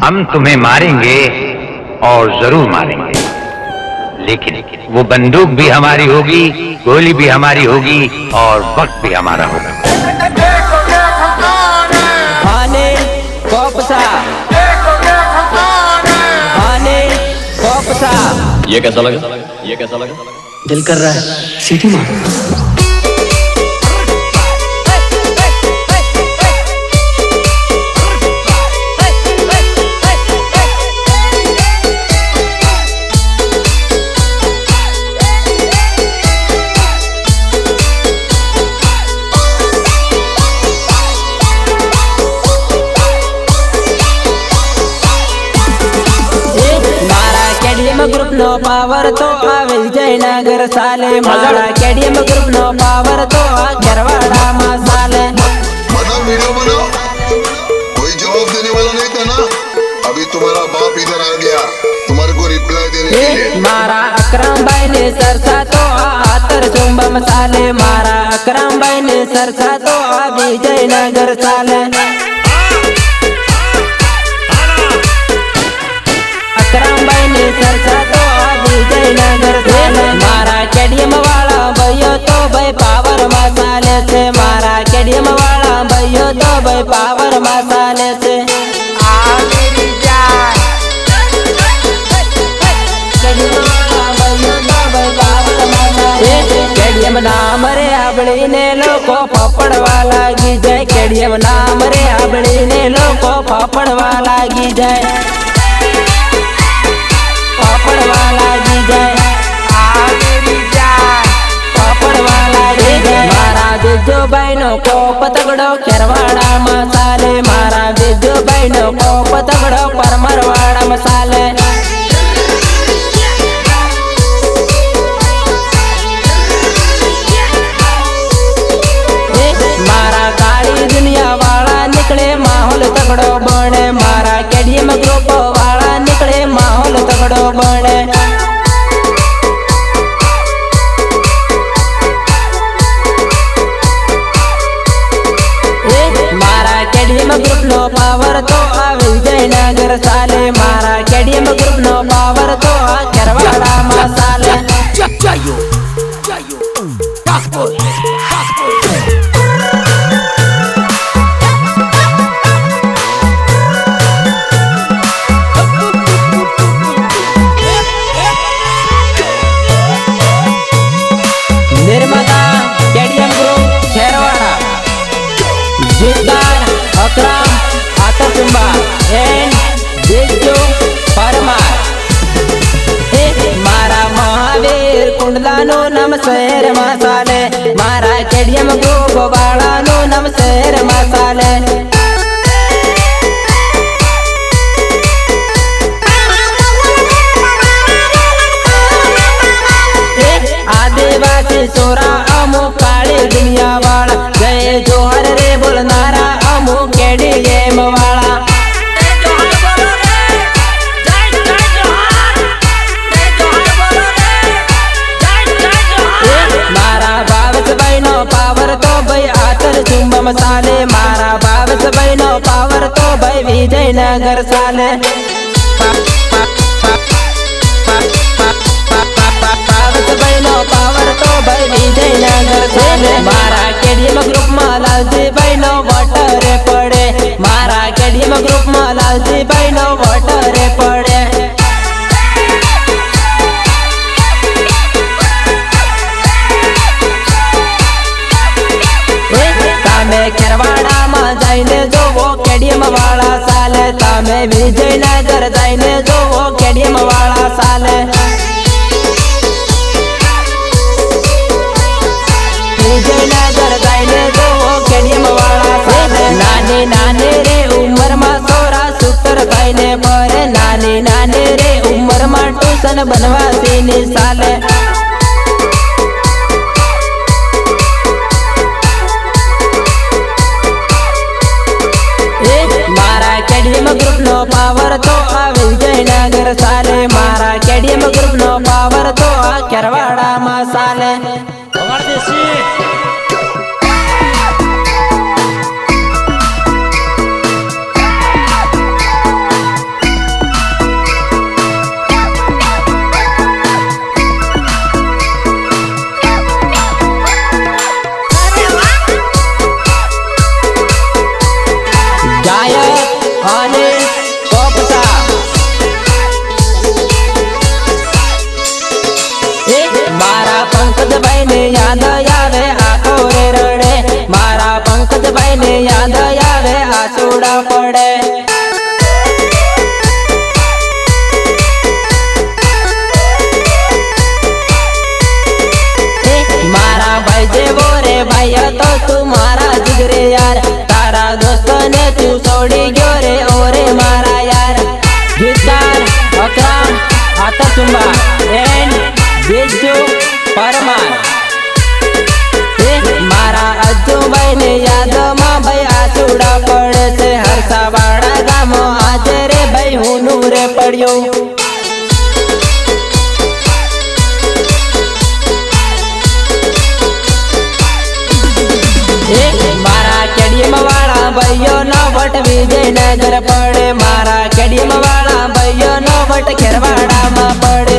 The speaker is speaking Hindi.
हम तुम्हें मारेंगे और जरूर मारेंगे, लेकिन वो बंदूक भी हमारी होगी, गोली भी हमारी होगी और वक्त भी हमारा होगा। आने कौपसा, आने कौपसा। ये कैसा लगा? ये कैसा लगा? दिल कर रहा है सीटी मार। ग्रुप नो पावर तो आवे जयनगर साले, मारा केडीएम ग्रुप नो पावर तो आ गरवाड़ा में साले। बना वीडियो बनाओ, कोई जवाब देने वाला नहीं था ना। अभी तुम्हारा बाप इधर आ गया तुम्हारे को रिप्लाई देने के लिए। मारा अकरम भाई ने सरसा तो आतर चुंबम साले, मारा अकरम भाई ने सरसा तो आ विजयनगर साले। अकरम भाई ने सरसा तो आ विजयनगर साले, मारा केडीएम वाला भैया तो भाई पावर मसाले से, मारा केडीएम वाला भैया तो भाई पावर मसाले से। केडीएम नाम रे आबड़ी ने लोको पपड़वा लागी जाए, केडीएम नाम रे आबड़ी ने लोको पपड़वा लागी जाए, पपड़वा लागी जाए, पपड़वा लागी जाए। मारा बिजो बहनो को पतगड़ो केरवाड़ा मसाले, मारा बिजो बहनो को पतगड़ो परमरवाड़ा मसाले। माहौल तगड़ो बने, मारा केडीएम ग्रुप वाला निकले माहौल तगड़ो बने। मारा केडीएम ग्रुप नो पावर तो आ विजयनगर साले, मारा केडीएम ग्रुप नो पावर तो आ गरवाड़ा में साले। निर्मदा केडीएम ग्रुप खेरवाड़ा, जिद्दार अकरम आतचुंबा एंड बिज्जू परमार। मारा महावीर कुंडला नो नम शहर मसाले, मारा केडीएम ग्रुप वाला नो नम शहर मसाले। आदिवासी सोरा अमु काली दुनिया वाला, जय जोहर रे बोलनारा अमु केडीएम वाला। मारा बाबस बहनो पावर तो भाई आतर चुंब मसाले, मारा बाबस बहनो पावर तो भाई विजयनगर साले। पावर तो भाई विजयनगर साले, मारा केडीएम ग्रुप में लालजी बहनो वोटर पड़े, मारा केडीएम ग्रुप में लालजी बहनो वोटर पड़े। तामे खेरवाड़ा में जाइने जो वो केडीएम वाला साले, तामे विजयनगर जाइने जो वो केडीएम वाला साले। विजयनगर जाइने जो वो केडीएम वाला साले, नानी नानी रे उम्र में सोरा सूत्र खाइने परे, नानी नानी रे उम्र में ट्यूशन बनवा सीनी साले। मारा केडीएम ग्रुप नो पावर तो आ विजयनगर साले, मारा केडीएम ग्रुप नो पावर तो आ केरवाड़ा में साले। યાદ આવે આસુડા પડે મારા ભાઈ જેવો રે ભાઈ હતો તું મારા જીગરે યાર તારા દોસ્તને તું છોડી ગયો રે ઓરે મારા યાર ગીતકાર અકરામ આતરસુંબા એન્ડ બીજુ પરમાર મારા અજુભાઈ ને યાદમાં ભાઈ આસુડા પડે છે હરસાવાડા ગામો આજે રે ભાઈ હું રે પડ્યો મારા કેડીમ વાળા ભાઈઓ નો વટ વિજયનગર પડે મારા કેડીમ વાળા ભાઈઓ નો વટ ખેરવાડામાં પડે